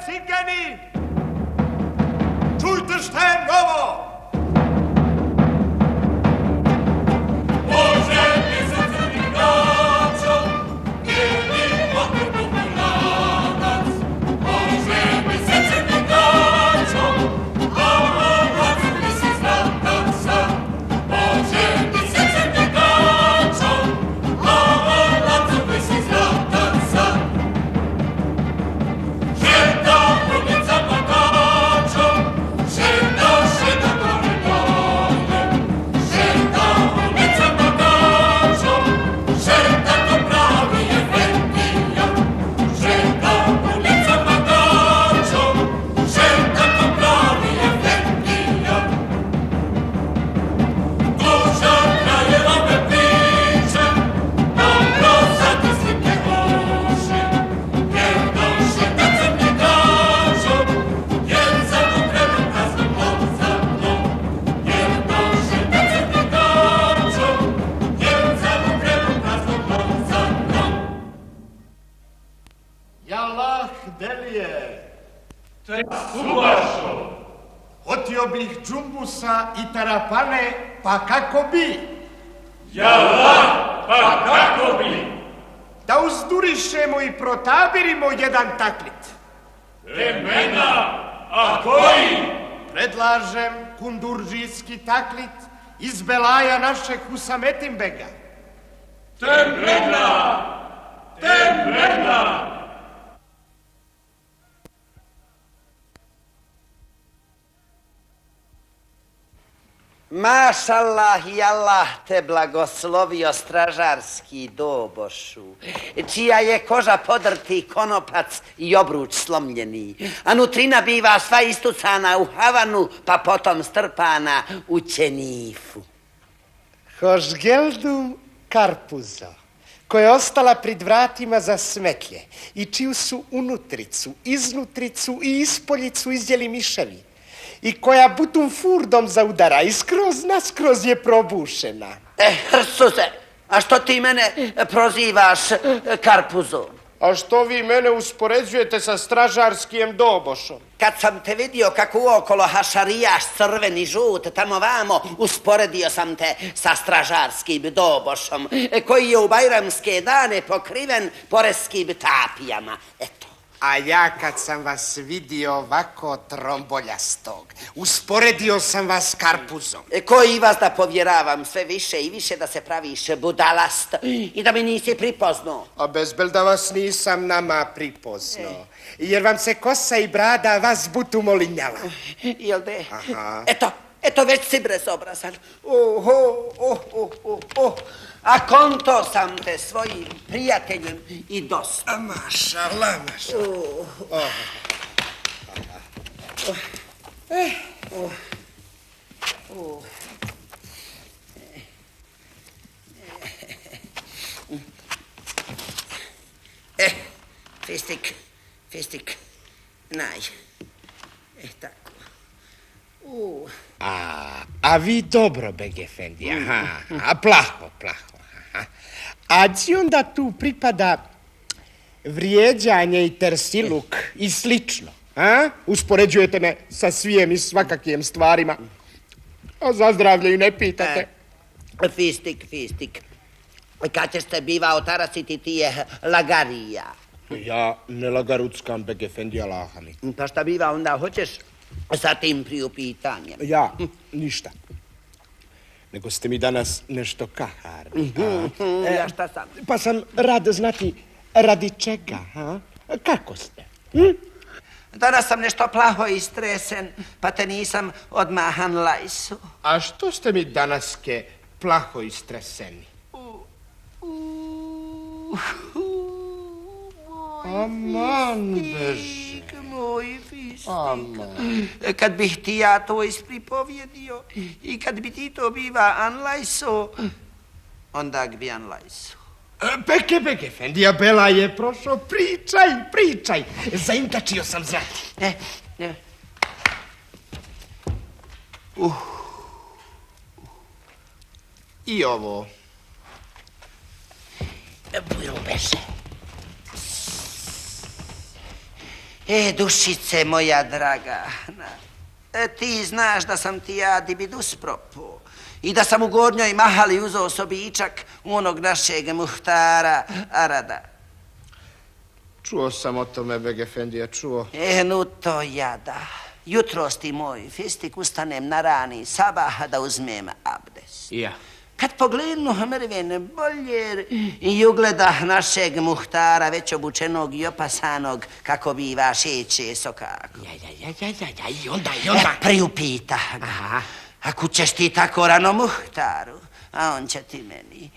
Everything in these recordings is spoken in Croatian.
cigani! Čujte šta je novo! Otio bih džumbusa i tarapane, pa kako bi? Jala, pa kako bi? Da uzdurišemo i protabirimo jedan taklit. Vremena, a koji? Predlažem kundurdžijski taklit iz belaja našeg Husametinbega. Temrena! Temrena! Mašallah i Allah te blagoslovio stražarski dobošu, čija je koža podrti konopac i obruč slomljeni, a nutrina biva sva istucana u havanu, pa potom strpana u ćenifu. Hožgeldum karpuzo, koja je ostala pred vratima za smetlje i čiju su unutricu, iznutricu i ispoljicu izdjeli miševi, i koja butum furdom zaudara i skroz naskroz je probušena. Hrsuze, a što ti mene prozivaš karpuzom? A što vi mene uspoređujete sa stražarskim dobošom? Kad sam te vidio kako uokolo hašarijaš crveni žut, tamo vamo, usporedio sam te sa stražarskim dobošom, koji je u bajramske dane pokriven poreskim tapijama. Eto. A ja kad sam vas vidio ovako tromboljastog, usporedio sam vas s karpuzom. Koji vas da povjeravam sve više i više da se praviš budalast i da mi nisi pripoznao. A bezbel da vas nisam nama pripoznao, jer vam se kosa i brada vas butu molinjala. Jel de? Aha. Eto već si brezobrazan. A konto sam te svojim prijateljem i dosta. Mašala. Fistik, naj. Tako. A vi dobro, beg efendi, a plaho. A ci onda tu pripada vrijeđanje i tersiluk i slično, a? Uspoređujete me sa svijem i svakakijem stvarima, a za zdravlje i ne pitate. Fistik. Kad ćeš se bivao tarasiti ti je lagarija? Ja ne lagaruckam, beg efendi, Allahami. Pa šta biva onda hoćeš sa tim priupitanjem? Ja, ništa. Nego ste mi danas nešto kaharni. Ja šta sam? Pa sam rad znati radi čega, ha? Kako ste? Danas sam nešto plaho istresen, pa te nisam odmahan lajsu. A što ste mi danaske plaho istreseni? Aman, beže. Moj fistik. Kad bih ti ja to ispripovjedio i kad bi ti to biva anlajso, onda bi anlajso. Beke, efendija, Bela je prošao. Pričaj. Zaintačio sam znati. I ovo. Bujro beže. Dušice moja draga, ti znaš da sam ti ja dibidus propo i da sam u Gornjoj Mahali uzeo sobičak u onog našeg Muhtara Arada. Čuo sam o tome, Beg Efendija, čuo. Nu to jada. Jutros ti moj fistik ustanem na rani sabah da uzmem abdest. Ja. Kad poglednu mrvene boljer i ugleda našeg Muhtara već obučenog i opasanog kako biva šeće sokako. Ja, i onda. Priupita ga. Aha. A kud ćeš ti tako rano Muhtaru? A on će ti meni.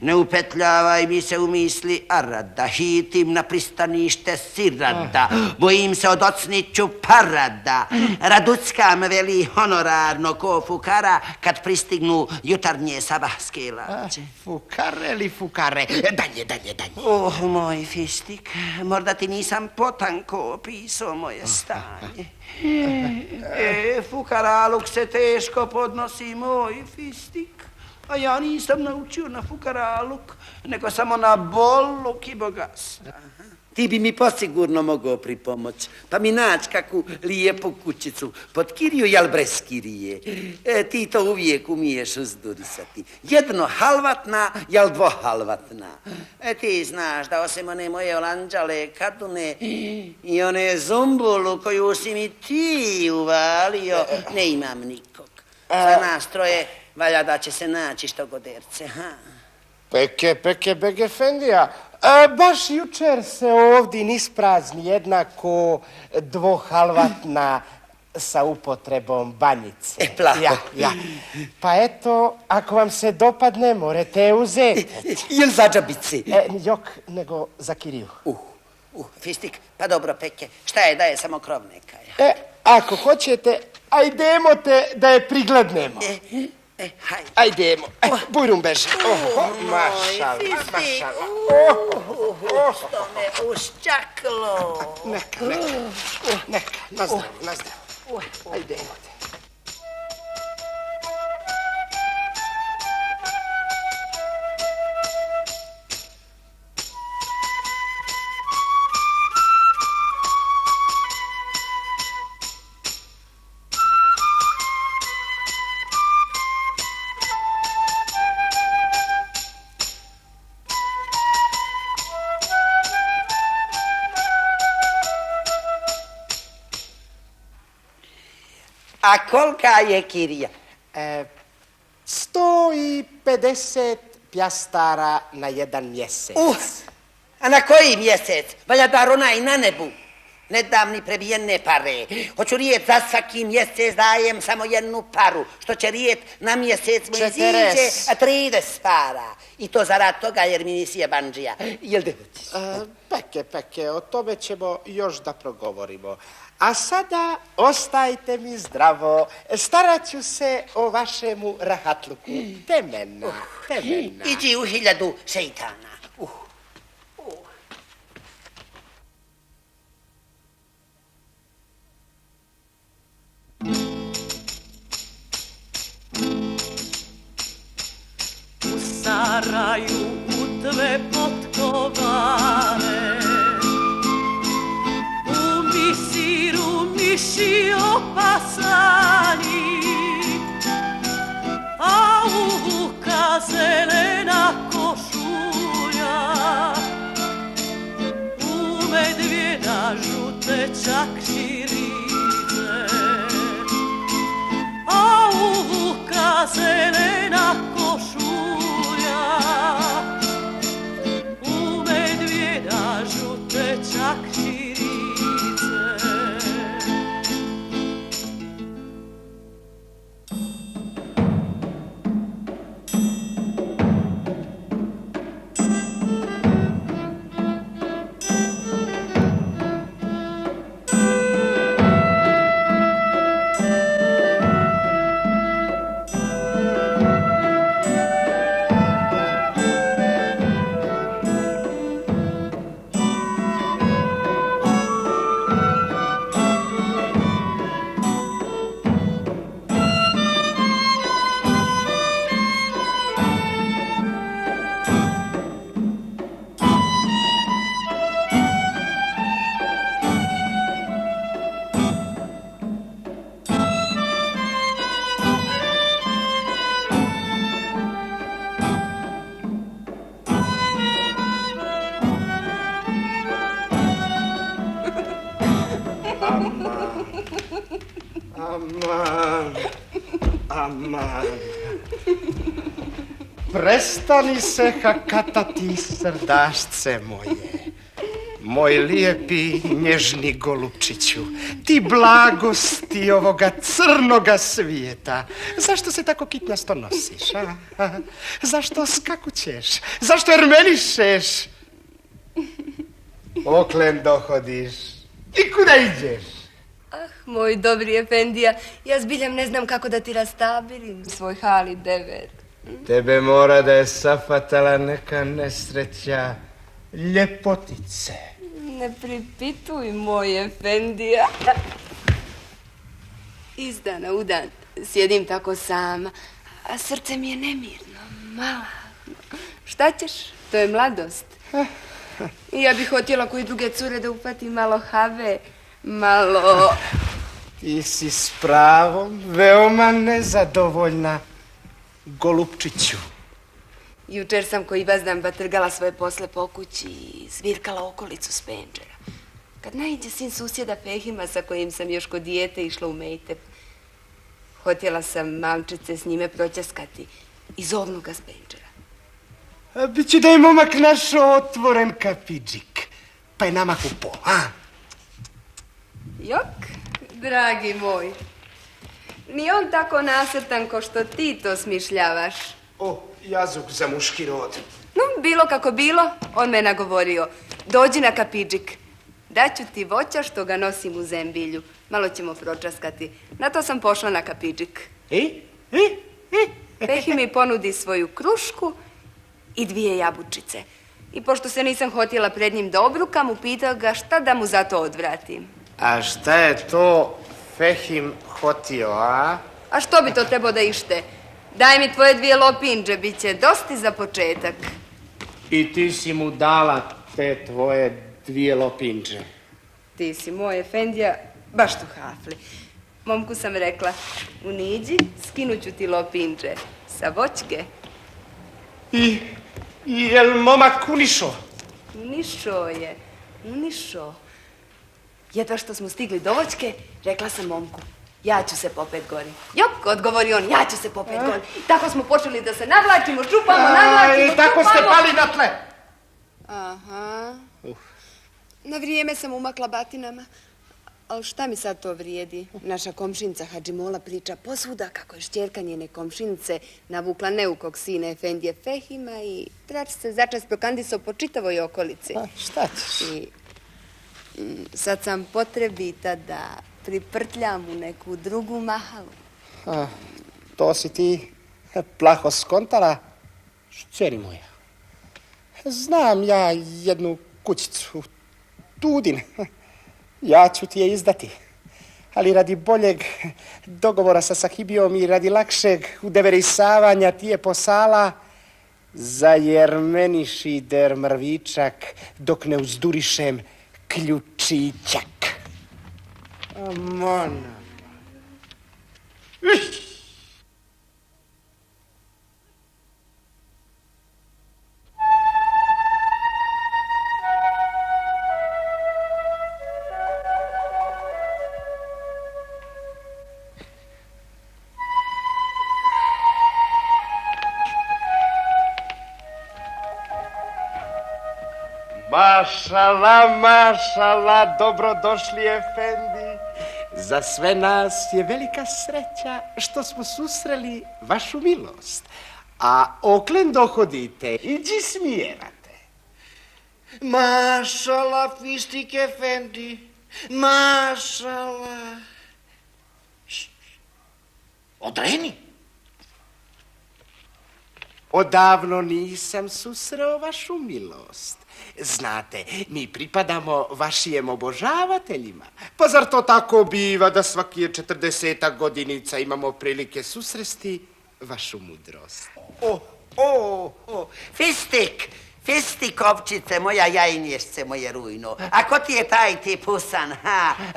Ne upetljavaj mi se u misli Arada, hitim na pristanište Sirada, bojim se odocniću Parada. Raduckam veli honorarno ko fukara kad pristignu jutarnje sabahske lađe. Fukare li fukare? Dalje. Moj fistik, možda ti nisam potanko opisao moje stanje. Fukaraluk se teško podnosi, moj fistik. A ja nisam naučio na fukaraluk, nego samo na bolluk i bogatstva. Ti bi mi posigurno mogao pripomoć, pa mi naći kakvu lijepu kućicu pod kiriju, jel brez kirije. Ti to uvijek umiješ uzdurisati. Jedno halvatna, jel dvohalvatna. Ti znaš da osim one moje olanđale kadune i one zumbulu koju si mi ti uvalio, ne imam nikog. Za nas troje valja da će se naći što goderce, ha? Peke, Beg Efendija. Baš jučer se ovdje nisprazni jednako dvohalvatna sa upotrebom banjice. Plako. Ja. Pa eto, ako vam se dopadne, morete uzeti. Jel za džabici? Jok, nego za kiriju. Fistik, pa dobro, Peke, šta je da je samo krov neka? Ako hoćete, ajdemo te da je priglednemo. Hajde. Ajdemo. Bujrum beže. Mašala. Što me uščaklo. Neka. Nazdrav. Ajdemo te. A kolika je kirija? 150 pjastara na jedan mjesec. A na koji mjesec? Valja dar ona i na nebu. Ne dam ni prebijene pare. Hoću rijet za svaki mjesec dajem samo jednu paru. Što će rijet na mjesec mu iziđe 30 para. I to zarad toga jer mi nisi jebanđija. Jel da hoćeš? Peke, o tome ćemo još da progovorimo. A sada ostajte mi zdravo. Starat ću se o vašemu rahatluku. Temena. Iđi u 1000 šeitana. U Saraju utve potkovane, u Misiru miši opasani, a u Vuka zelena košulja, u medvjeda žute čakširice, a u Vuka zelena košulja, u medvjeda žute čakširice. Aman, aman. Prestani se hakatati, srdašce moje. Moj lijepi, nježni golupčiću, ti blagosti ovoga crnoga svijeta. Zašto se tako kitnjasto nosiš, a? Zašto skakućeš? Zašto ermenišeš? Oklen dohodiš? I kuda iđeš? Ah, moj dobri efendija, ja zbiljam ne znam kako da ti rastabirim svoj hali dever. Tebe mora da je safatala neka nesreća ljepotice. Ne pripituj, moj efendija. Iz dana u dan sjedim tako sama, a srce mi je nemirno, malagno. Šta ćeš? To je mladost. I ja bih htjela koji druge cure da upatim malo have, malo... Ti si s pravom veoma nezadovoljna, golupčiću. Jučer sam koji vazdan batrgala svoje posle po kući i zvirkala okolicu s penđera. Kad naiđe sin susjeda Fehima sa kojim sam još kod dijete išla u Mejtep, htjela sam malčice s njime proćaskati i zovnu ga s penđera. A biće da je momak našao otvoren kafiđik, pa je nama kupo, a? Jok, dragi moj, ni on tako nasrtan ko što ti to smišljavaš. O, jazuk za muški rod. No, bilo kako bilo, on me nagovorio. Dođi na kapiđik. Daću ti voća što ga nosim u zembilju. Malo ćemo pročaskati. Na to sam pošla na kapiđik. Fehi mi ponudi svoju krušku i 2 jabučice. I pošto se nisam htjela pred njim da obrukam, upitao ga šta da mu za to odvratim. A šta je to Fehim hotio, a? A što bi to trebao da ište? Daj mi tvoje 2 lopinđe, bit će dosti za početak. I ti si mu dala te tvoje 2 lopinđe. Ti si moj efendija, baš tu hafli. Momku sam rekla, uniđi, skinuću ti lopinđe sa voćke. I jel momak unišo? Unišo je, unišo. Jedva što smo stigli do voćke, rekla sam momku, ja ću se popet gori. Jok, odgovori on, ja ću se popet gori. Tako smo počeli da se navlačimo, čupamo, navlačimo, I tako ste pali na tle. Aha. Na vrijeme sam umakla batinama. Ali šta mi sad to vrijedi? Naša komšinca Hadžimola priča posvuda kako je šćerka njene komšinice navukla neukog sina Efendije Fehima i trač se začas prokandisao po čitavoj okolici. A šta ćeš? I sad sam potrebita da priprtljam u neku drugu mahalu. A, to si ti plaho skontala, šćeri moja. Znam ja jednu kućicu, Tudin. Ja ću ti je izdati. Ali radi boljeg dogovora sa sahibijom i radi lakšeg udeverisavanja ti je posala za jermeniši der mrvičak dok ne uzdurišem ključićak. Aman. Mašala, mašala, dobrodošli, efendi. Za sve nas je velika sreća što smo susreli vašu milost. A oklen dohodite, iđi smijerate. Mašala, fistik efendi, mašala. Odreni. Odavno nisam susreo vašu milost. Znate, mi pripadamo vašijem obožavateljima. Pa zar to tako biva da svaki 40 godinica imamo prilike susresti vašu mudrost? Fistik, ovčice moja, jajnješce moje rujno. A ko ti je taj ti pusan,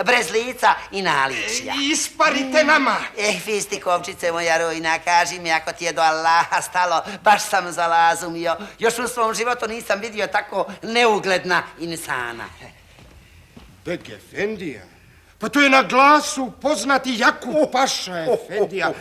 brez lica i naličja? Isparite nama! Fistik, ovčice moja rujna, kaži mi ako ti je do Allaha stalo, baš sam zalazumio. Još u svom životu nisam vidio tako neugledna insana. Beg efendija, Pa to je na glasu poznati Jakub Paša, Efendija.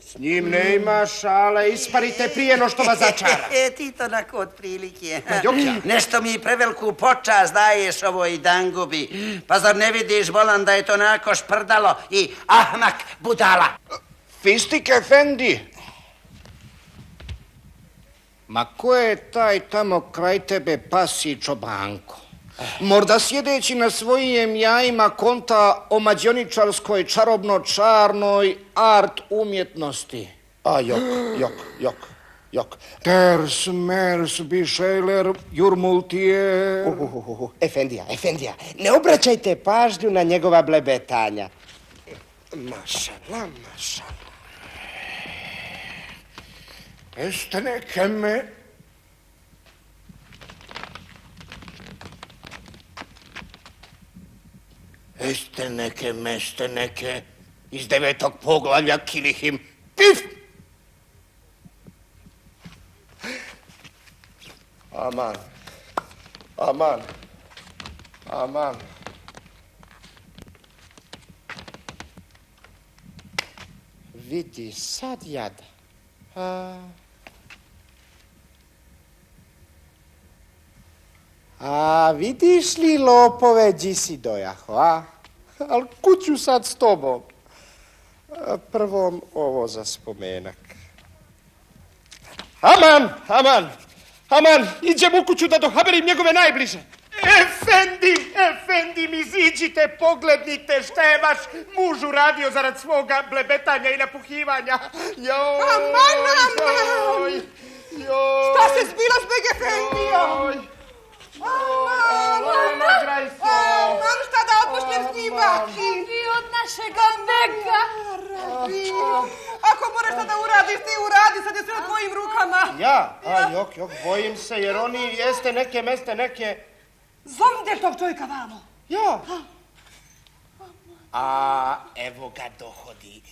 S njim ne ima šale, isparite prije no što vas začara. Ti to na kod prilike. Jokja. Nešto mi preveliku počast daješ ovoj dangubi. Pa zar ne vidiš, bolan, da je to nako šprdalo i ahmak budala? Fistik, Efendi. Ma ko je taj tamo kraj tebe pasi čobanko? Možda sjedeći na svojim jajima konta o mađioničarskoj čarobno-čarnoj art umjetnosti. A jok. Ters, mers, bišeler, jurmultije... Efendija, ne obraćajte pažnju na njegova blebetanja. Mašala. Este neke me... Este neke, iz 9. poglavlja Kilihim. Pif! Aman. Vidi sad jada. A vidiš li, lopove, di si dojaho, a? Al kuću sad s tobom. Prvom ovo za spomenak. Aman, idem u kuću da dohaberim njegove najbliže. Efendi, mi iziđite, poglednite šta je vaš muž uradio zarad svoga blebetanja i napuhivanja. Aman! Šta se zbilo s Beg Efendijom? Aman, šta da otpošljem s njima? Ti od našega Bega. Ako moraš šta da uradiš, ti uradi, sad je sve u tvojim rukama. Ja? Jok, bojim se jer oni jeste neke... Zovite tog čovjeka vamo. Ja. A evo ga dohodi.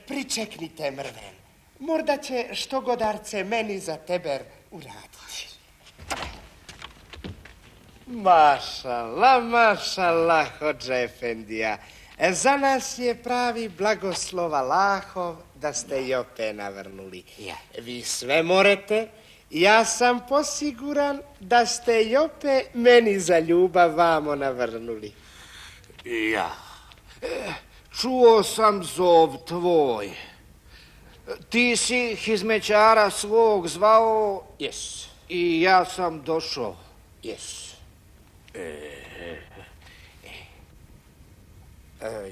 Pričeknite, mrven. Možda će što godarce meni za teber uraditi. Mašala, hođa Efendija. Za nas je pravi blagoslov Allahov da ste i opet navrnuli. Vi sve morete. Ja sam posiguran da ste i opet meni za ljubav vamo navrnuli. Ja. Čuo sam zov tvoj. Ti si hizmećara svog zvao? Jes. I ja sam došao? Jes.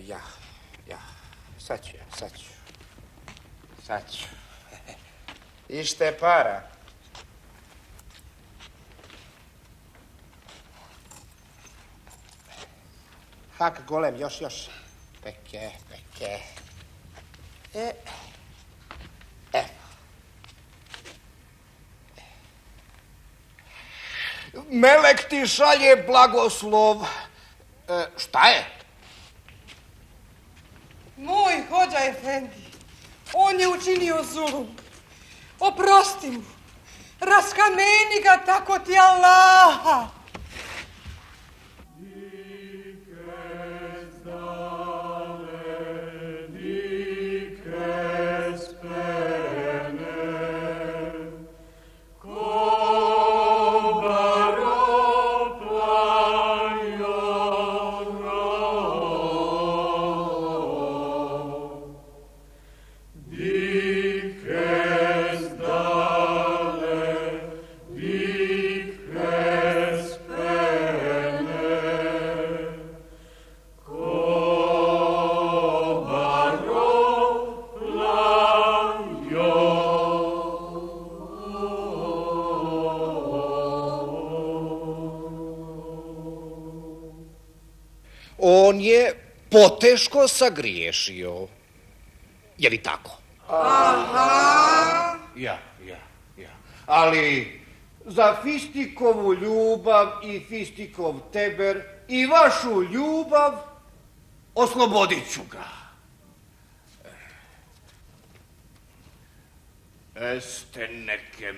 Ja. Sad ću. Ište para. Hak golem, još. Peke. Melek ti šalje blagoslov. Šta je? Moj hođa Efendi, on je učinio zulum. Oprosti mu. Raskameni ga tako ti Allaha. On je poteško sagriješio. Je li tako? Aha. Ja. Ali za Fistikovu ljubav i Fistikov teber i vašu ljubav oslobodit ću ga. Este neke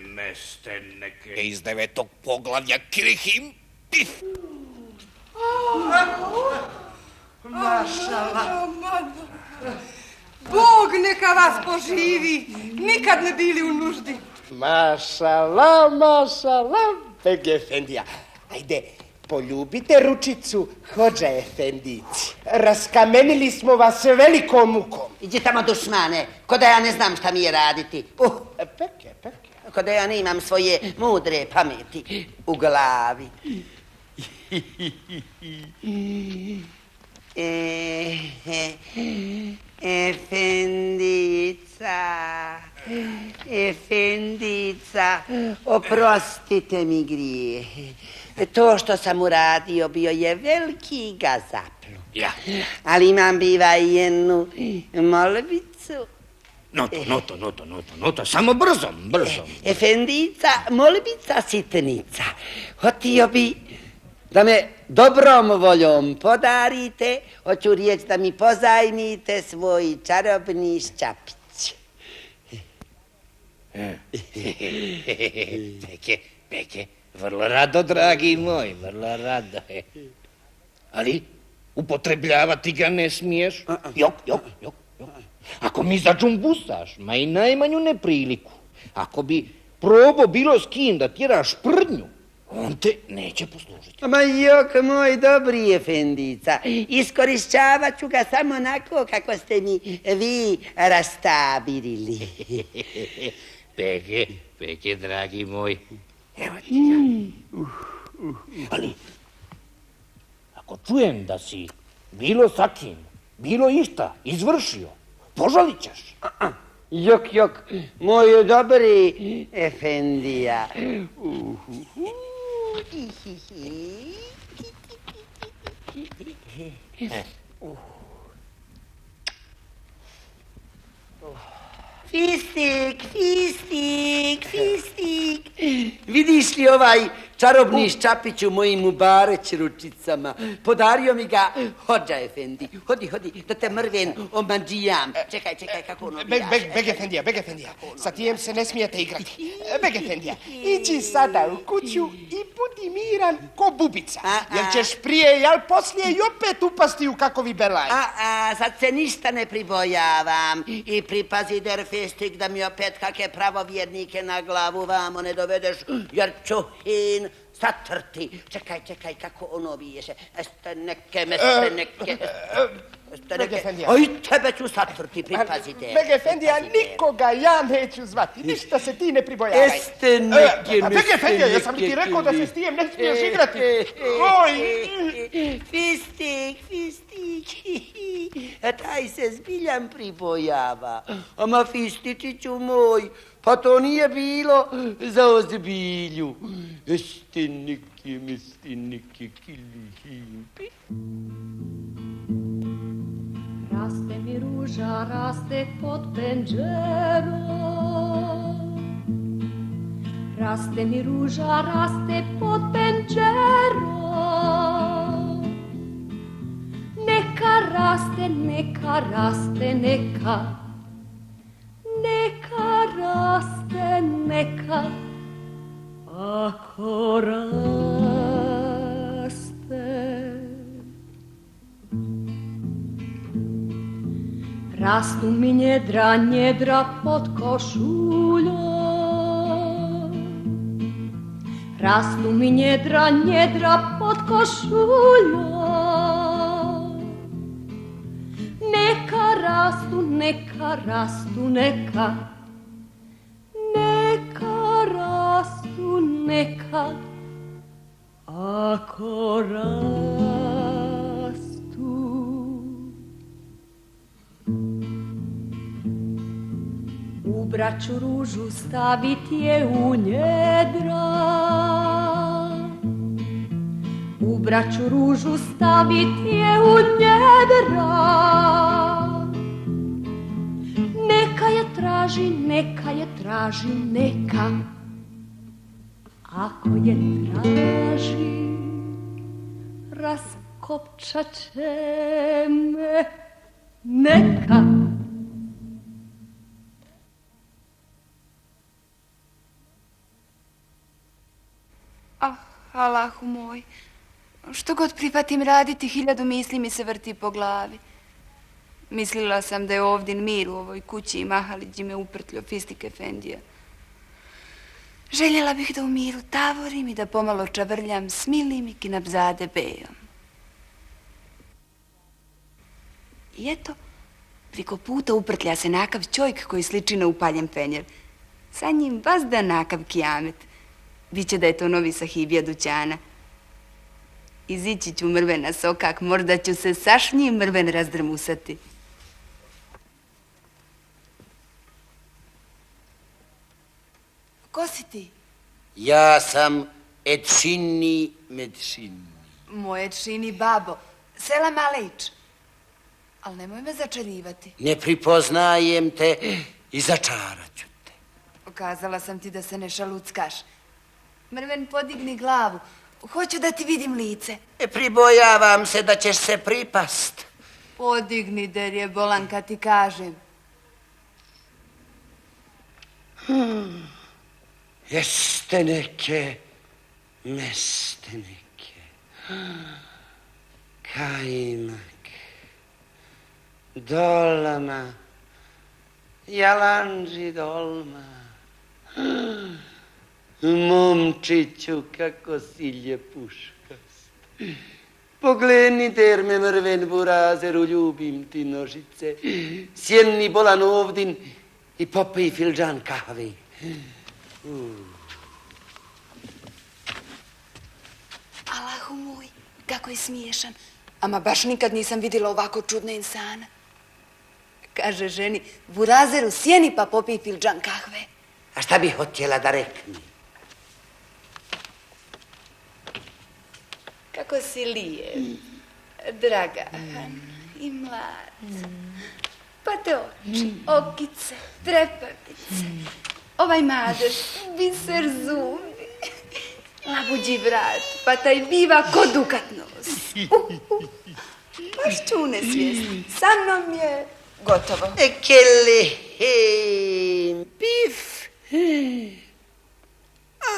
iz 9. poglavlja Kilihim. Pif! Mašala. Bog neka vas poživi. Nikad ne bili u nuždi. Mašala, Bege Efendija. Ajde, poljubite ručicu Hodža Efendici. Raskamenili smo vas velikom mukom. Iđi tamo, dušmane, ko da ja ne znam šta mi je raditi. Peke. Ko da ja ne imam svoje mudre pameti u glavi. Efendica, oprostite mi grijehe. To što sam uradio bio je veliki gazaplu. Ja. Ali imam biva i jednu molbicu. Noto, samo brzo. Efendica, molbica sitnica. Hotio bi da me dobrom voljom podarite, hoću riječ da mi pozajmite svoj čarobni šćapić. Peke, vrlo rado, dragi moj, vrlo rado. Ali upotrebljavati ga ne smiješ. Jok. Ako mi začumbusaš, ma i najmanju nepriliku, ako bi probao bilo s kim da tjeraš prdnju, on te neće poslužiti. Ma jok, moj dobri Efendica, iskorišćavat ću ga samo onako kako ste mi vi rastabirili. Peke, dragi moj, evo ti ga. Ali, ako čujem da si bilo sa kim, bilo išta izvršio, požalit ćeš. Jok, moj dobri Efendija. Fistik. Vidiš li ovaj čarobni šćapić u mojim Mubareć ručicama? Podario mi ga Hodža Efendi. Hodi, da te mrven omanđijam. Čekaj, kako ono bijaš? Beg Efendija, sa tijem se ne smijete igrati. Beg Efendija, iđi sada u kuću i budi miran ko bubica. Jer ćeš prije, jel poslije i opet upasti u kakovi belaj. Sad se ništa ne pribojavam. I pripazi, der Fistik, da mi opet kakve pravovjernike na glavu vamo ne dovedeš, jer ću hin satrti. Čekaj, kako ono biješe. Neke. Oj, tebe ću satrti, pripazite. Beg Efendija, nikoga ja neću zvati. Ništa se ti ne pribojavaj. Beg Efendija, jesam ti rekao da se s tijem ne smiješ igrati? Fistik. Taj se zbiljan pribojava. Ama Fističiću moj, pa to nije bilo za ozbilju. Este neke kilihimpi. Raste mi ruža, raste pod penđerom. Raste mi ruža, raste pod penđerom. Neka raste, neka. Neka raste, neka. Ako raste. Rastu mi njedra pod košuljom. Rastu mi njedra pod košuljom. Neka rastu, neka. Neka rastu, neka. Ako rastu. Ubraću ružu, stavit je u njedra. Ubraću ružu, stavit je u njedra. Neka je traži, neka. Ako je traži, raskopčat će me, neka. Allahu moj, Što god prihvatim raditi, 1000 misli mi se vrti po glavi. Mislila sam da je ovdje mir u ovoj kući i Mahaliđi me uprtljio Fistik Efendija. Željela bih da u miru tavorim i da pomalo čavrljam s Milim i Kinabzade Bejom. I eto, priko puta uprtlja se nakav čovjek koji sliči na upaljen fenjer. Sa njim vazda nakav kijamet. Biće da je to novi sahibija dućana. Izići ću mrven na sokak, možda ću se saš njim mrven razdrmusati. Ko si ti? Ja sam Edšini Medšini. Moj Edšini babo, Selam Aleić. Ali nemoj me začarivati. Ne pripoznajem te i začarat ću te. Kazala sam ti da se ne šaluckaš. Mrven, podigni glavu. Hoću da ti vidim lice. Pribojavam se da ćeš se pripast. Podigni, der je bolan kad ti kažem. Jeste neke, meste neke. Kajmak, dolma, jalanđi dolma. Momčiću, kako si ljepuškast. Pogleni der me mrven burazeru, ljubim ti nožice. Sjedni bolan ovdin i popij filđan kahve. Alahu moj, kako je smiješan. Ama baš nikad nisam vidjela ovako čudne insana. Kaže ženi, burazeru sjeni pa popij filđan kahve. A šta bi hotjela da rekni? Kako si lijep, dragahan i mlad. Pa te oči, okice, trepavice. Ovaj madež, biser zubi. Labuđi vrat, pa taj biva ko dukat nos. Baš čune svjesni, sa mnom je gotovo. Kele, pif.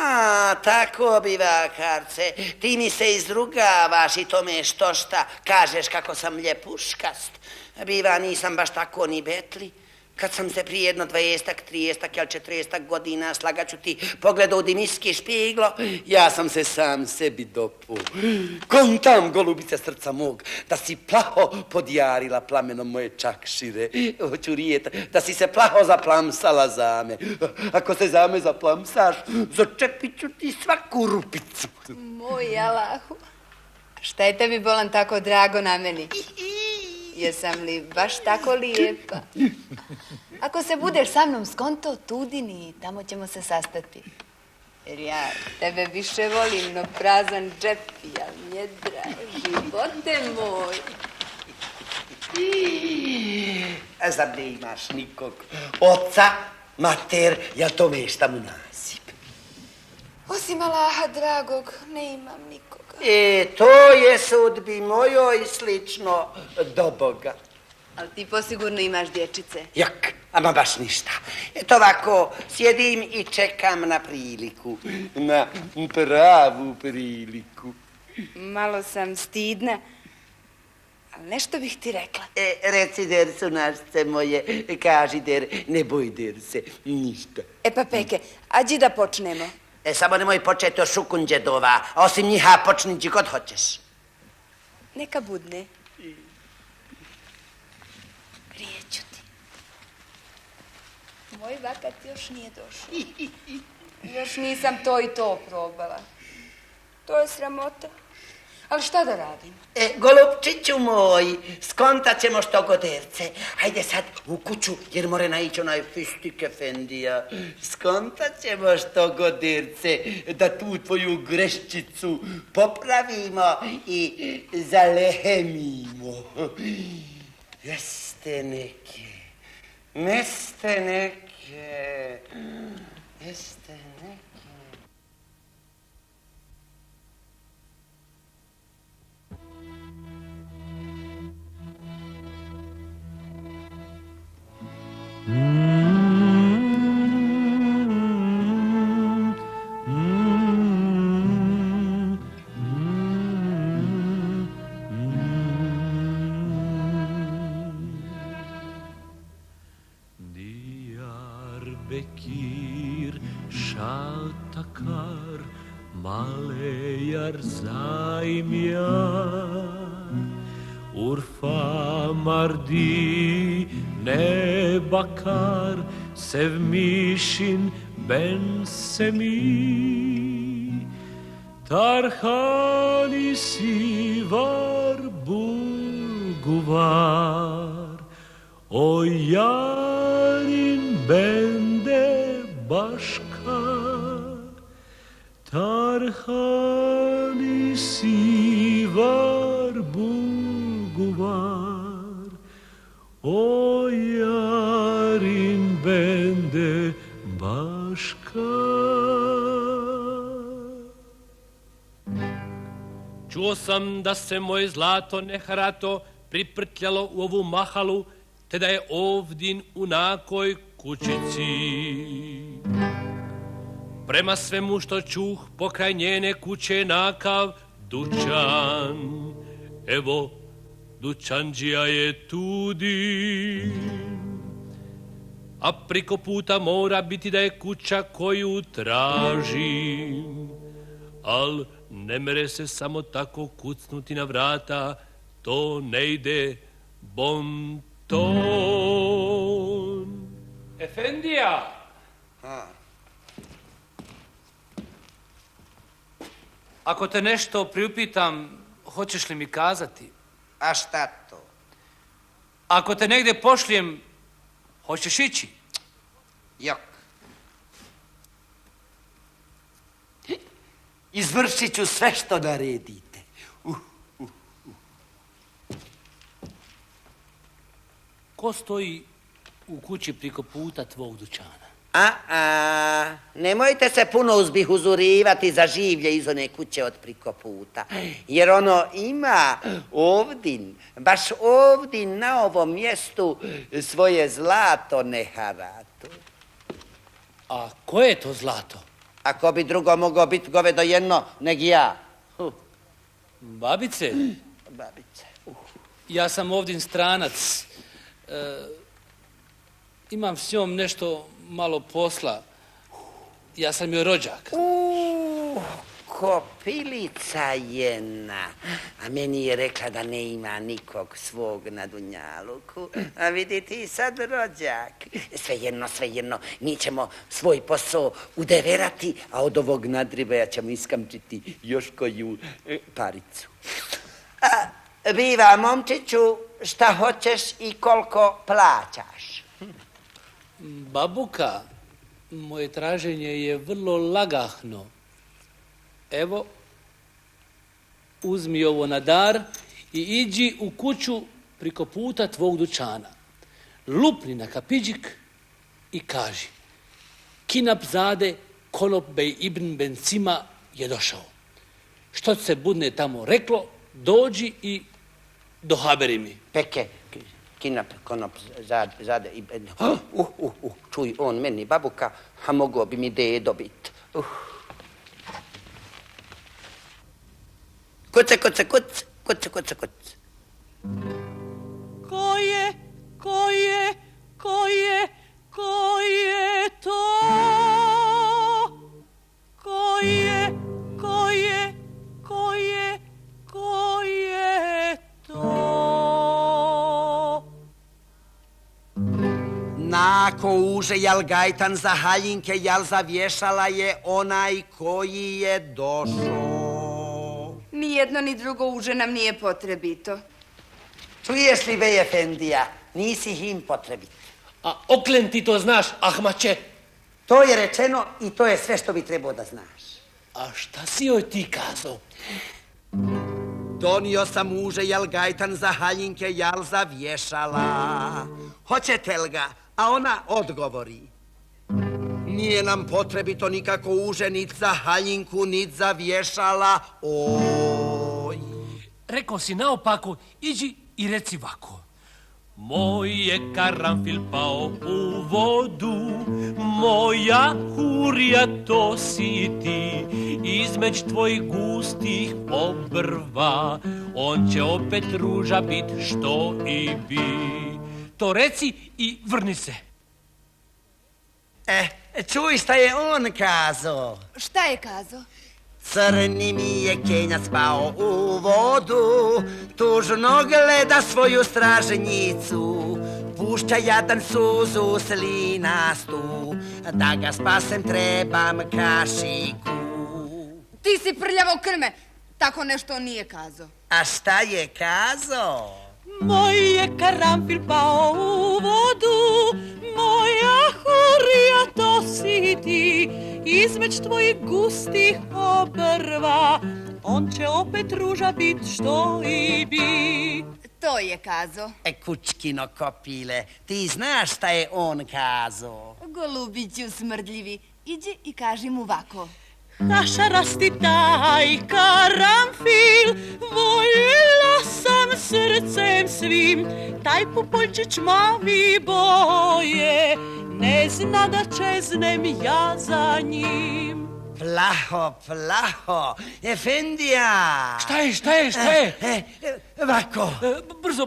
A, tako biva, Karce. Ti mi se izrugavaš i tome što šta kažeš kako sam ljepuškast. Biva, nisam baš tako ni betli. Kad sam se prije jedno 20, 30 ili 40 godina, slagaću ti, pogledao u dimiski špiglo, ja sam se sam sebi dopu. Kontam, golubice srca mog, da si plaho podjarila plamenom moje čakšire. Hoću rijeta, da si se plaho zaplamsala za me. Ako se za me zaplamsaš, začepit ću ti svaku rupicu. Moj Alahu, šta je tebi bolan tako drago na meni? Jesam li baš tako lijepa? Ako se budeš sa mnom skonto, tudini, tamo ćemo se sastati. Jer ja tebe više volim, no prazan džep, ja mjedra, živote moj. Zar ne imaš nikog oca, mater, jel to mešta mu naziv? Osim Allaha dragog, ne imam nikoga. To je sudbi mojoj slično do Boga. Ali ti posigurno imaš dječice. Jak, ama baš ništa. Eto ovako, sjedim i čekam na priliku. Na pravu priliku. Malo sam stidna, ali nešto bih ti rekla. Reci, der su našce moje, kaži der, ne boj der se, ništa. Pa Peke, ađi da počnemo. Samo nemoj početi o šukunđedova, a osim njiha počni gdje god hoćeš. Neka budne. Rijeću ti. Moj vakat još nije došao. Još nisam to i to probala. To je sramota. Ali šta da radim? Golubčiću moj, skontat ćemo što goderce. Hajde sad u kuću, jer more naići onaj Fistik Efendija. Skontat ćemo što goderce, da tu tvoju greščicu popravimo i zalehemimo. Jeste neke, meste neke, jeste neke. bekir şatakar maleyar zaymyar Urfa mardi ne bakar sevmişin ben semi Tarhanisi var bulgu var O yarin bende başka Tarhanisi var bulgu var O yarin bende başka Čuo sam da se moje zlato neharato priprtljalo u ovu mahalu, te da je ovdin u nakoj kućici. Prema svemu što čuh pokraj njene kuće nakav dućan. Evo, dućanđija je tudi. A priko puta mora biti da je kuća koju tražim. Al ne mere se samo tako kucnuti na vrata, to ne ide bon ton. Efendija! Ako te nešto priupitam, hoćeš li mi kazati? A šta to? Ako te negdje pošlijem, hoćeš ići? Jok. Izvršit ću sve što naredite. Ko stoji u kući priko puta tvog dućana? Nemojte se puno uzbihuzurivati za življe iz one kuće od priko puta. Jer ono ima ovdin, baš ovdin na ovom mjestu svoje zlato neharatu. A koje je to zlato? Ako bi drugo mogao biti govedo jedno, neg ja. Babice? Babice. Ja sam ovdje stranac. Imam s njom nešto malo posla. Ja sam joj rođak. Kopilica jedna. A meni je rekla da ne ima nikog svog na Dunjaluku. A vidi ti sad rođak. Svejedno, mi ćemo svoj posao udeverati, a od ovog nadribaja ćemo iskamčiti još koju paricu. Biva, momčiću, šta hoćeš i koliko plaćaš? Babuka, moje traženje je vrlo lagahno. Evo, uzmi ovo na dar i iđi u kuću priko puta tvog dućana. Lupni na kapiđik i kaži: Kinap zade Konop bej ibn Bencima je došao. Što se budne tamo reklo, dođi i dohaberi mi. Peke, Kinap, Konop zade ibn... Čuj, on meni babuka, a mogao bi mi dedo bit. Kuce. Ko je to? Ko je to? Nako uže jal gajtan za haljinke, jal zavješala je onaj koji je došao. Ni jedno ni drugo uže nam nije potrebito. Čuješ li, bej efendija, nisi im potrebit. A oklen ti to znaš, ahmače? To je rečeno i to je sve što bi trebao da znaš. A šta si joj ti kazao? Donio sam uže jal gajtan za haljinke, jal zavješala. Hoćete li ga? A ona odgovori: Nije nam potrebito nikako uže, nit za haljinku, nit za vješala. Oj. Rekao si naopako, iđi i reci vako: Moj je karanfil pao u vodu, moja hurija to si ti, između tvojih gustih obrva, on će opet ruža bit što i bi. To reci i vrni se. Čuj šta je on kazao. Šta je kazao? Crni mi je Kenjac pao u vodu, tužno gleda svoju stražnjicu, pušća jadan suzu slinastu, da ga spasem trebam kašiku. Ti si prljavo krme. Tako nešto on nije kazao. A šta je kazao? Moj je karanfil pao u vodu, moja hurija to si ti, između tvojih gustih obrva, on će opet ruža bit što i bi. To je kazao. Kučkino kopile, ti znaš šta je on kazao? Golubiću smrdljivi, iđi i kaži mu ovako. Hašarasti taj karanfil, voljela sam srcem svim, taj pupoljčić mami boje, ne zna da čeznem ja za njim. Plaho, plaho, Efendija! Šta je? Vako,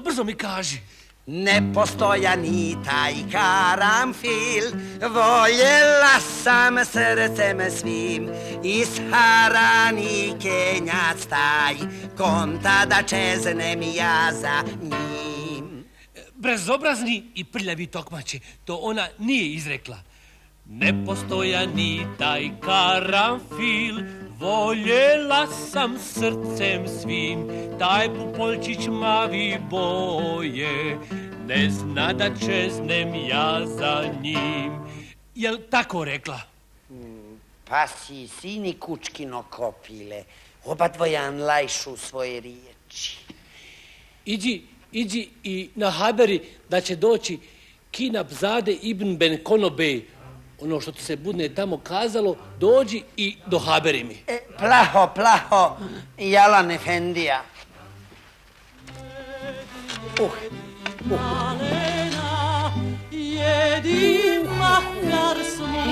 Brzo mi kaži. nepostojani taj karanfil, voljela sam srcem svim, isharani Kenjac taj, konta da čeznem ja za njim. Brezobrazni i prljavi tokmače, to ona nije izrekla. Nepostojani taj karanfil, voljela sam srcem svim, taj pupoljčić mavi boje, ne zna da čeznem ja za njim. Jel tako rekla? Pa si, sini kučkino kopile, oba dvojan lajšu svoje riječi. Iđi i nahaberi da će doći Kinab Zade ibn Ben Konobej. Ono što ti se budne tamo kazalo, dođi i dohaberi mi. Plaho, jalan Efendija. Malena, jedi makar smo.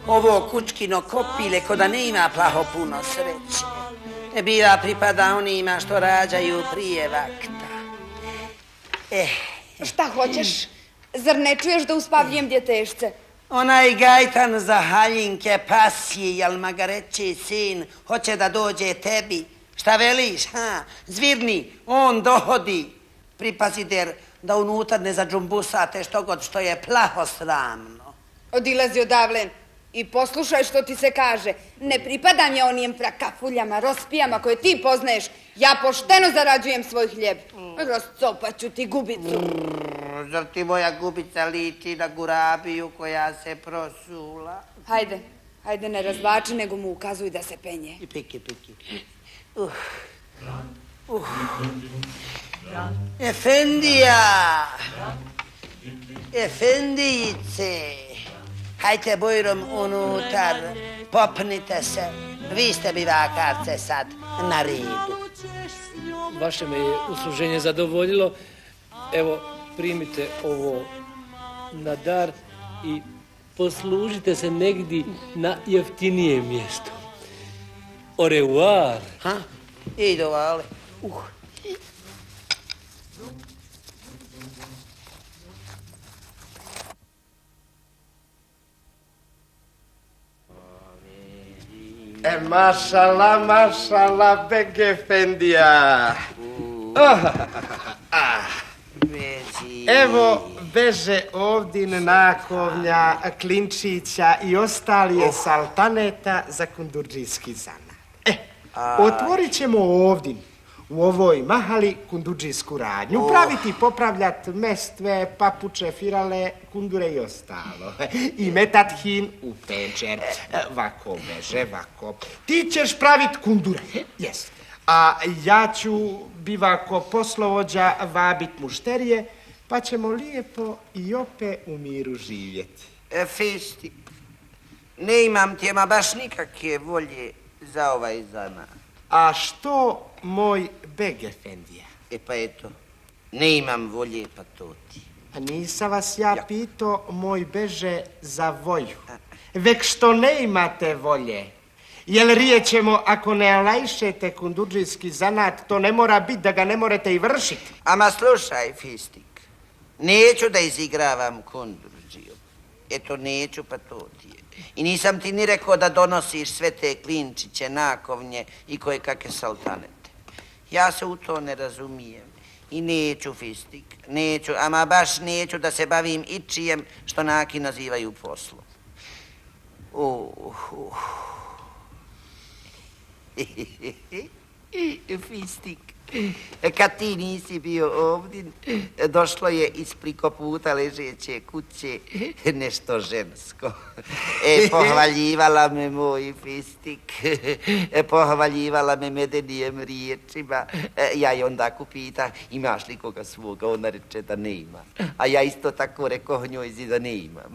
Ovo kučkino kopile ko da ne ima plaho puno sreće. Biva pripada onima što rađaju prije vakta. Šta hoćeš? Zar ne čuješ da uspavljujem djetešce? Onaj gajtan za haljinke pasije, jel magareći sin, hoće da dođe tebi. Šta veliš, ha? Zvirni, on dohodi. Pripazi der da unutar ne zadžumbusate što god što je plaho sramno. Odilazi odavlen i poslušaj što ti se kaže. Ne pripadam ja onim prakafuljama, rospijama koje ti poznaješ. Ja pošteno zarađujem svoj hljeb. Rascopaću ti gubicu. Zar ti moja gubica liči na gurabiju koja se prosula? Hajde ne razvlači, nego mu ukazuj da se penje. I piki. Efendijice, hajte bojrom unutar, popnite se, vi ste bivakarce sad na redu. Vaše me je usluženje zadovoljilo. Evo, primite ovo na dar i poslužite se negdje na jeftinije mjesto. Au revoir. Ha? Idu, ali. Mašala, Beg Efendija. Evo, beže ovdin nakovnja, klinčića i ostalije saltaneta za kundurdžijski zanat. Otvorit ćemo ovdin, u ovoj mahali kundurdžijsku radnju, praviti i popravljat mestve, papuče, firale, kundure i ostalo. I metat hin u pečer. Vako, beže, vako. Ti ćeš pravit kundure, jes. A ja ću, bivako poslovođa, vabit mušterije, pa ćemo lijepo i opet u miru živjeti. Fistik, ne imam ti ama baš nikakve volje za ovaj zanat. A što, moj Beg Efendija? Pa eto, ne imam volje, pa to ti. Pa nisam vas ja pitao, moj beže, za volju. Vek što ne imate volje. Jel rijećemo, ako ne lajšete kundurdžijski zanat, to ne mora biti da ga ne morate i vršiti. Ama slušaj, Fistik, neću da izigravam kundurdžiju. Eto, neću, pa to ti je. I nisam ti ni rekao da donosiš sve te klinčiće, nakovnje i koje kakve saltanete. Ja se u to ne razumijem. I neću, Fistik, neću, ama baš neću da se bavim ičijem što naki nazivaju poslom. Fistik, kad ti nisi bio ovdje, došlo je iz priko puta ležeće kuće nešto žensko. Pohvaljivala me moj Fistik, pohvaljivala me medenijem riječima. Ja je onda kupita, imaš li koga svoga? Ona reče da ne ima. A ja isto tako rekoh njoj da ne imam.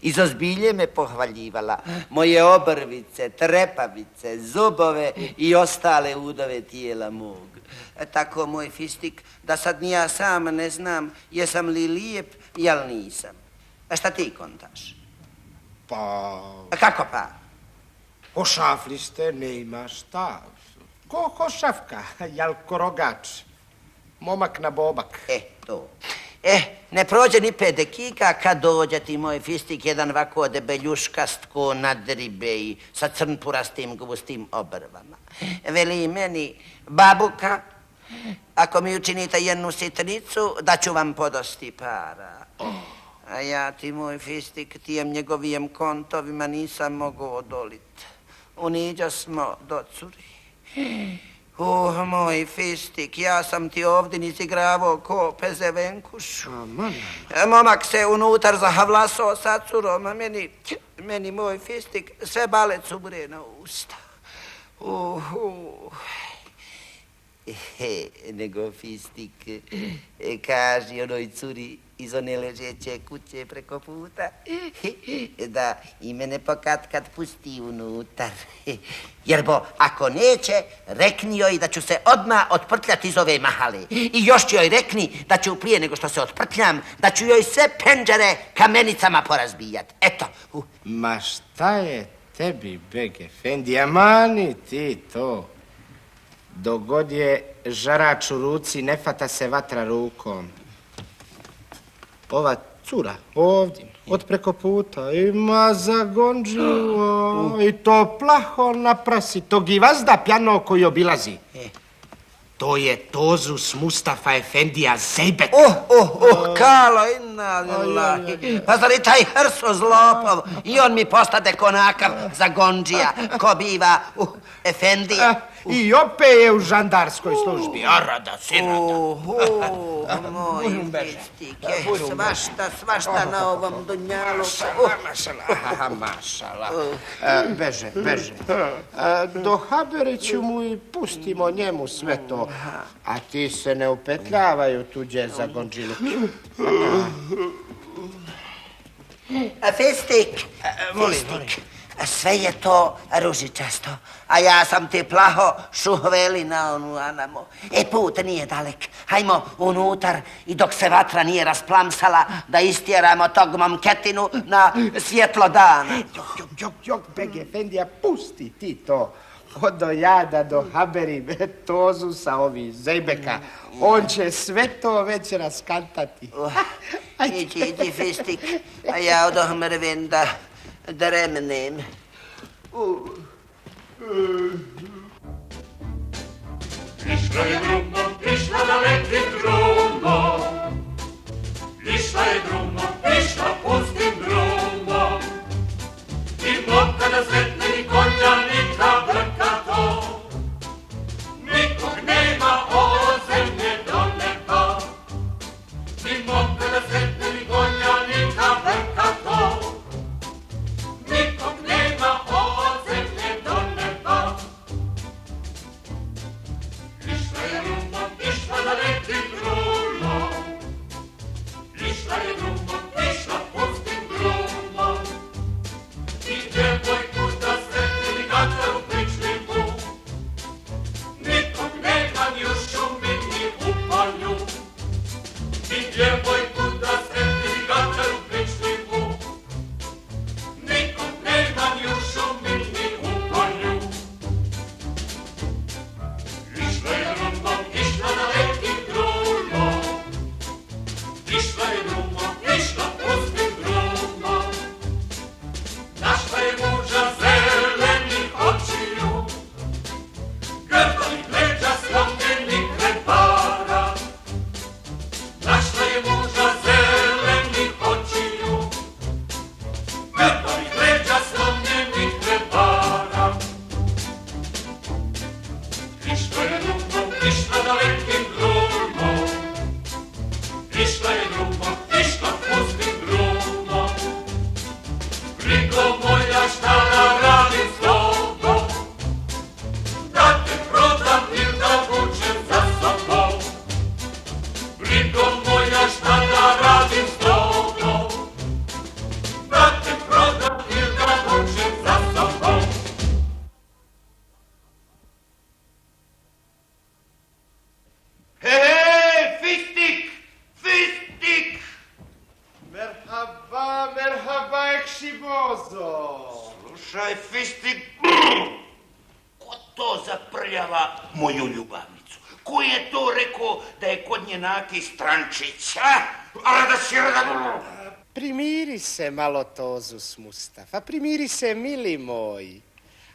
Iz ozbilje me pohvaljivala moje obrvice, trepavice, zubove i ostale udove tijela mog. Tako, moj Fistik, da sad ni ja sam ne znam jesam li lijep, jel nisam. A šta ti kontaš? Pa... A kako pa? Ošafli ste, ne ima šta. Ko šafka, jel korogač? Momak na bobak. To. Ne prođe ni 5 dekika kad dođe ti, moj Fistik, jedan ovako debeljuškast ko nadribe i sa crnpurastim gustim obrvama. Veli meni, babuka, ako mi učinite jednu sitnicu, da ću vam podosti para. A ja ti, moj Fistik, tijem njegovijem kontovima nisam mogao odolit. Uniđo smo do curi. Moj Fistik, ja sam ti ovdje izigravao ko pezevenkušu. Momak se unutar zahavlasao sa curom, a meni, moj Fistik, sve bale cubure na usta. Nego Fistik, kaži onoj curi iz one ležeće kuće preko puta da i mene pokad pusti unutar. Jer bo, ako neće, rekni joj da ću se odmah otprtljati iz ove mahale. I još ću joj rekni da ću prije nego što se otprtljam, da ću joj sve penđere kamenicama porazbijat. Eto. Ma šta je tebi, Beg Efendija, mani ti to. Dogod je žarač u ruci, ne fata se vatra rukom. Ova cura ovdje, od preko puta, ima za gondžiju i to plaho naprasi, to givazda pjano koji obilazi. To je Tozus Mustafa Efendija Zejbek. Kalo, inna lillahi. Pa zar i taj hrso zlopov i on mi postade konakav za gondžija, ko biva Efendija. I opet je u žandarskoj službi, arada, sirada. Moj Fistike, svašta na ovom dunjalu. Mašala. Beže. Do Haberiću mu i pustimo njemu sve to, a ti se ne upetljavaju tuđe za gonđiluk. Fistik, sve je to ružičasto, a ja sam ti plaho šuhveli na onu anamo. Put nije dalek, hajmo unutar i dok se vatra nije rasplamsala da istjeramo tog momketinu na svjetlo dana. Jok, Beg Efendija, pusti ti to. Od do jada do Haberi, Tozusa, ovi Zejbeka. On će sve to već raskantati. Iđi, Fistik, a ja odoh mrvim da dremnem. Išla je drumom, išla dalekim drumom. Išla je drumom, išla pustim drumom. I moka da sretne ni konja, ni kabrka to. Nikog nema od zemlje do neba. Ni moka da sretne ni konja, ni kabrka to. Nikog nema od zemlje do neba. Išla je drumom, išla dalekim drumom. Išla je drumom, išla pustim drumom. I djevojku da sretni ni gataru pričlivu. Nikog nema ni u šumi, ni u polju. I djevojku da sretni ni gataru pričlivu. Nikog nema ni u šumi, ni u polju. Išla je drumom, išla dalekim drumom. Išla je drumom, išla pustim drumom. Slušaj, Fistik, ko to zaprljava moju ljubavnicu? Ko je to rekao da je kod nje naki strančić, a? A da si rada... Primiri se malo, Tozus Mustafa, primiri se, mili moj.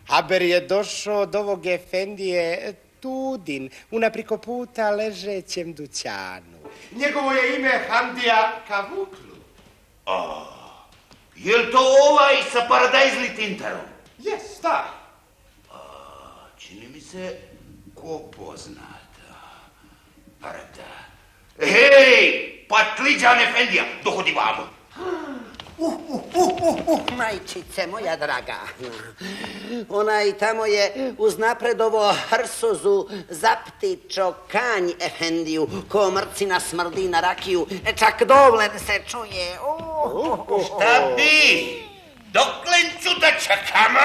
Haber je došao od ovog efendije Tudin, u napriko puta ležećem dućanu. Njegovo je ime Hamdija Kavuklu. Jel to ovaj sa paradajzli tintarom? Jes, da. Čini mi se ko poznata. Parada. Hej, patliđan efendija, dohodi vamo. Majčice moja draga, onaj tamo je uznapredovo hrsuzu zaptičo kanj efendiju, ko mrcina smrdi na rakiju, čak dovlen se čuje. Šta bi? Doklen ću da čekamo?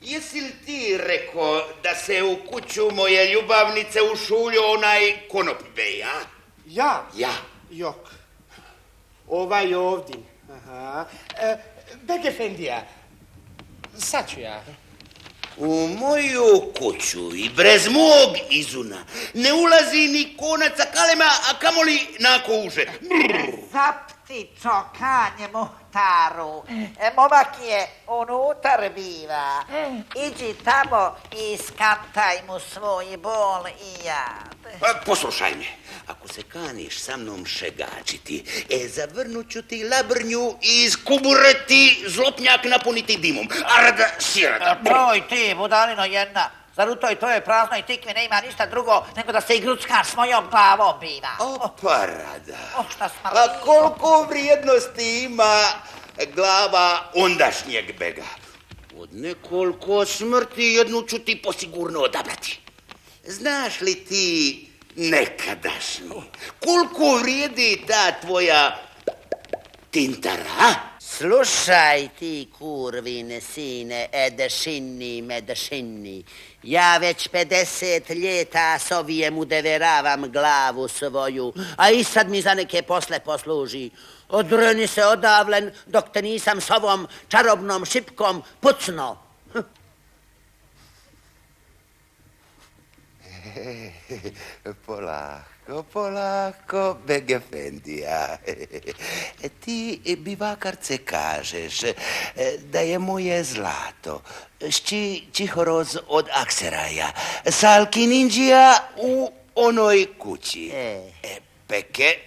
Jesi li ti rekao da se u kuću moje ljubavnice ušulio onaj konopbej, a? Ja? Ja. Jok. Ovaj ovdje. Aha. Beg efendija, sad ću ja. U moju kuću i brez mog izuna ne ulazi ni konaca kalema, a kamoli nako uže. Zaptičo kanje muhtaru, momak je unutar biva. Iđi tamo i iskantaj mu svoj bol i jad. Poslušaj me, ako se kaniš sa mnom šegačiti, zavrnut ću ti labrnju i iskubureti zlopnjak napuniti dimom. Arada sirada. Broj ti, budalino jedna. Zar u toj praznoj tikvi ne ima ništa drugo nego da se i gruckaš s mojom glavom biva. Parada. Šta smrti? A koliko vrijednosti ima glava ondašnjeg bega? Od nekoliko smrti jednu ću ti posigurno odabrati. Znaš li ti nekadašnji, koliko vrijedi ta tvoja tintara? Slušaj ti kurvine sine, medešini, ja već 50 ljeta s ovijem udeveravam glavu svoju, a i sad mi za neke posle posluži. Odreni se odavlen dok te nisam s ovom čarobnom šipkom pucno. Polako, beg efendija. Ti, bivakarce, kažeš da je moje zlato čihoroz od akseraja, salki ninđija u onoj kući. Peke,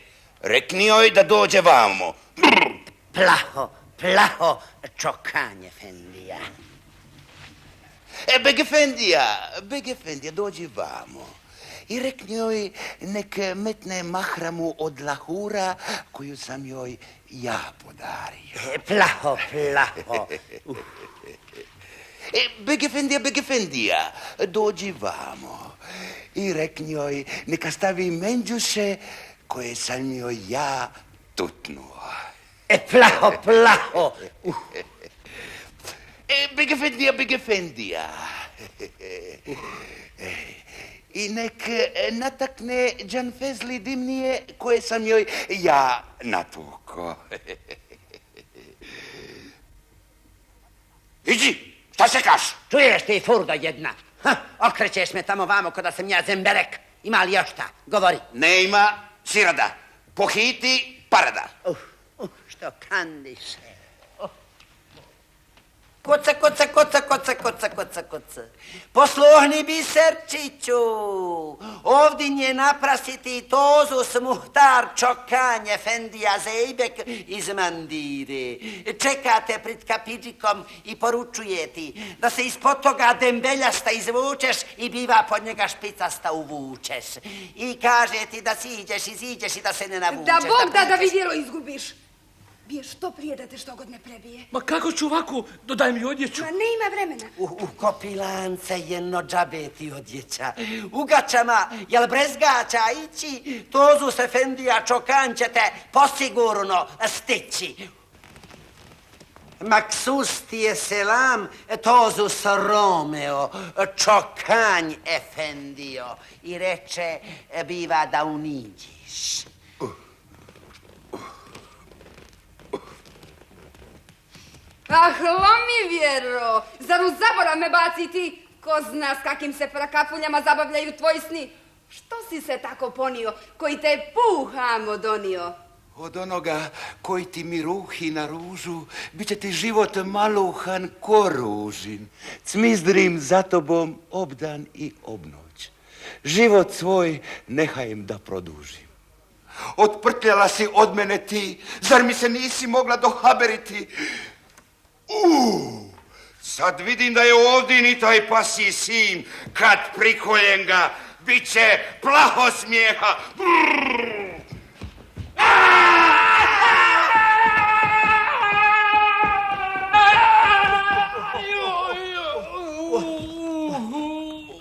rekni joj da dođe vamo. Plaho, čokanje, efendija. Beg efendija, dođi vamo. I rekni joj nek metne mahramu od lahura koju sam joj ja podario. Plaho. Beg efendija, dođi vamo. I rekni joj neka stavi menđuše koje sam joj ja tutnuo. Plaho. Beg efendija. I nek natakne džanfezli dimnije koje sam joj ja natuko. Iđi, šta se kaš? Čuješ ti, furdo jedna? Okrećeš me tamo vamo ko da sam ja zemberek. Ima li još šta? Govori. Ne ima, sirada. Pohiti, parada. Što kandiše. Kuca. Posluhni biserčiću. Ovdje je naprasiti Tozus Muhtar Čokanj efendija Zejbek iz Mandire. Čekate pred kapidžikom i poručuje ti da se ispod toga dembeljasta izvučeš i biva pod njega špicasta uvučeš. I kaže ti da siđeš, iziđeš i da se ne navučeš. Da Bog da vidjelo izgubiš. Bije što prije da te što god ne prebije. Ma kako ću ovako? Dodaj mi odjeću. Ma ne ima vremena. U kopilance jedno džabeti odjeća. U gačama, jel brezgača ići, Tozus efendija Čokanj će te posigurno stići. Maksus ti je selam, Tozus Romeo, Čokanj efendio. I reče, biva da uniđiš. Ah, lomi vjero, zar u zaborav me baci ti? Ko zna s kakim se prakapunjama zabavljaju tvoji sni? Što si se tako ponio, koji te puhamo donio? Od onoga koji ti mi ruhi na ružu, bit će ti život maluhan ko ružin. Cmizdrim za tobom obdan i obnoć. Život svoj nehajem da produžim. Otprtljala si od mene ti, zar mi se nisi mogla dohaberiti? Sad vidim da je ovdje ni taj pasji sin, kad prikoljem ga, bit će plaho smijeha.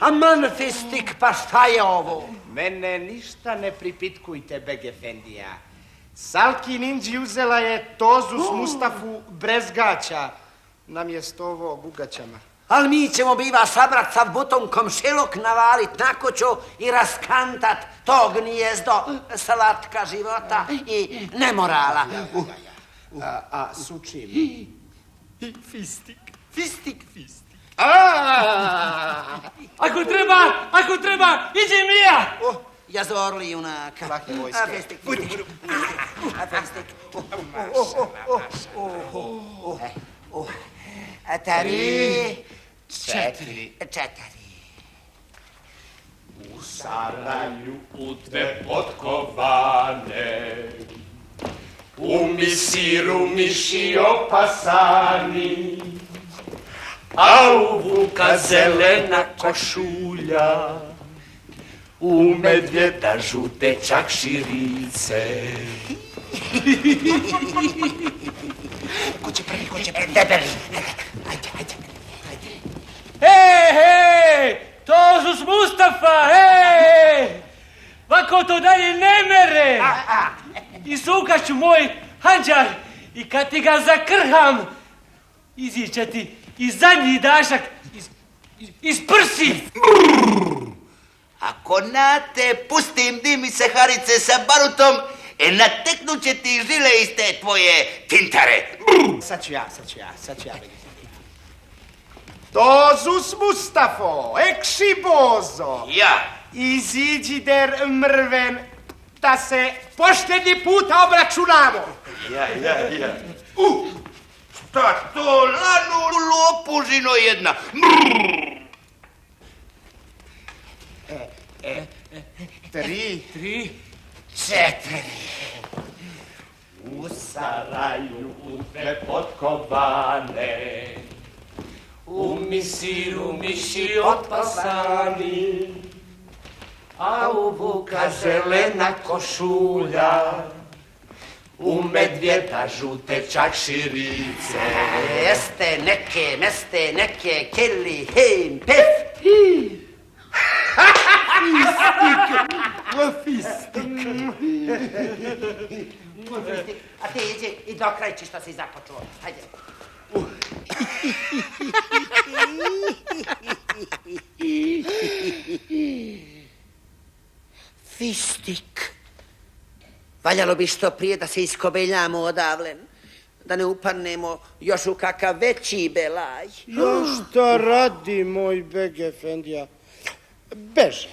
Aman, Fistik, pa šta je ovo? Mene ništa ne pripitkujte, Begefendija. Salki Ninđi uzela je Tozus Mustafu Brezgaća namjesto ovog ugaćama. Ali mi ćemo biva sabrat sa butom komšiluk navalit na kuću i raskantat to gnijezdo slatka života i nemorala. A sučim? Fistik. Ako treba, iđi mi ja! Jazorli junaka. Lake vojske. Fistik. Tri, četiri. U saraju utve potkovane, u misiru miši opasani, a u vuka zelena košulja, u medvjeda žute čakširice. Ko će prvi? Debeli. Ajde. Hej, Tozus Mustafa, hej! Vako to dalje ne mere! Isukat ću moj hanđar i kad ti ga zakrham, iziće ti i zadnji dašak iz prsi. Ako na te pustim dimi se harice sa barutom, nateknut će ti žile iz te tvoje tintare. Sad ću ja. Tozus Mustafo, ekši bozo. Ja. Iziđi der mrven, da se poštenji puta obračunamo. Ja. Šta to lanu lopužino jedna? Tri. Četiri. U saraju utve potkovane, u misiru miši otpasani, a u vuka zelena košulja, u medvjeda žute čakširice. Meste neke, kelli, hejm, pef. A ti iđi i dokrajči što si započuo. Hajde. Fistik. Valjalo bi što prije da se iskobeljamo odavlen, da ne upadnemo još u kakav veći belaj. Što radi moj Begefendija? Beže.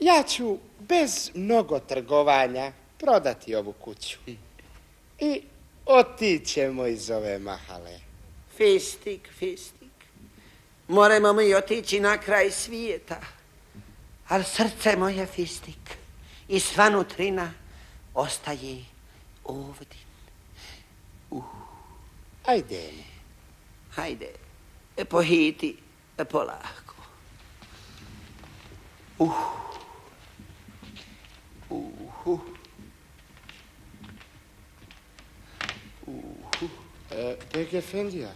Ja ću bez mnogo trgovanja prodati ovu kuću. I otićemo iz ove mahale. Fistik. Moramo mi otići na kraj svijeta. Ali srce moje, Fistik, i sva nutrina ostaje ovdje. Hajde, pohiti polako. Begefendija,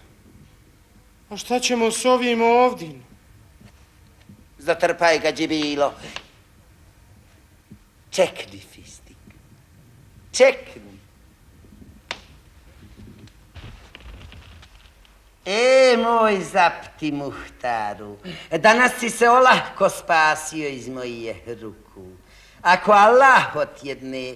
a šta ćemo s ovim ovdje? Zatrpaj ga, džibilo. Čekni, Fistik. Čekni. Moj zapti muhtaru, danas si se olahko spasio iz mojih ruku. Ako Allah otjedne,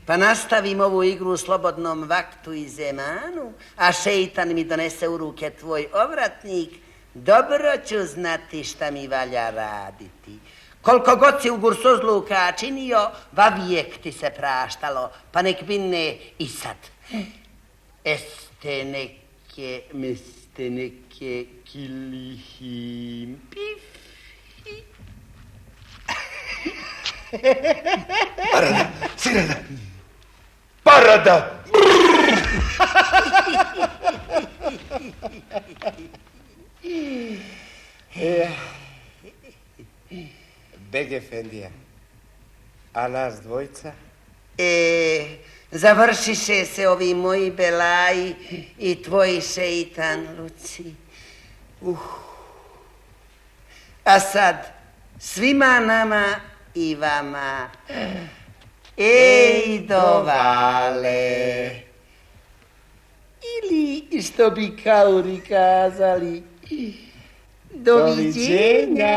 pa nastavim ovu igru u slobodnom vaktu i zemanu, a šeitan mi donese u ruke tvoj ovratnik, dobro ću znati šta mi valja raditi. Koliko god si u gursuzluka činio, vavijek ti se praštalo, pa nek binne i sad. Este neke, meste neke, kilihim, pif. Parada, sirada, parada! Beg Efendija, a nas dvojca? Završiše se ovi moji belaji i tvoji šeitan, Luci. A sad, svima nama i vama, ej dovale. Ili, što bi kauri kazali, doviđenja.